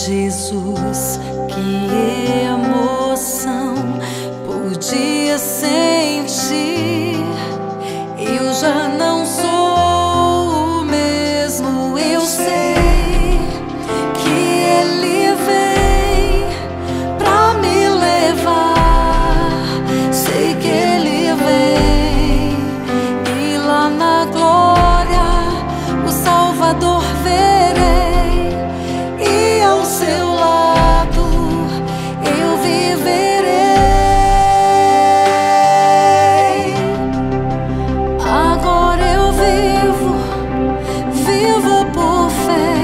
Jesus, que emoção podia sentir. Eu já não sou o mesmo, eu sei que Ele vem pra me levar. Sei que Ele vem e lá na glória o Salvador verei, e ao seu lado eu viverei. Agora eu vivo por fé,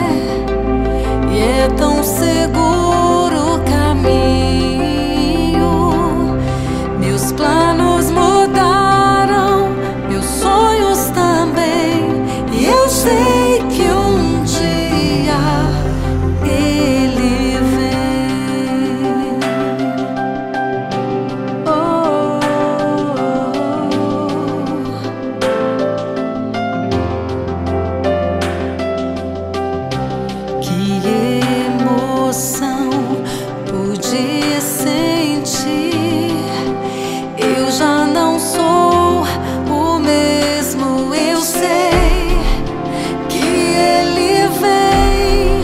e é tão seguro o caminho. Meus planos mudaram, meus sonhos também, e eu sei que um dia Ele vem. Oh, que emoção podia sentir. Eu já não sou o mesmo, eu sei que Ele vem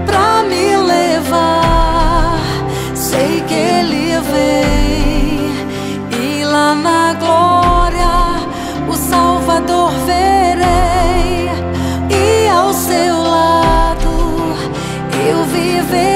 pra me levar. Sei que Ele vem e lá na glória o Salvador verei, e ao seu lado eu viverei.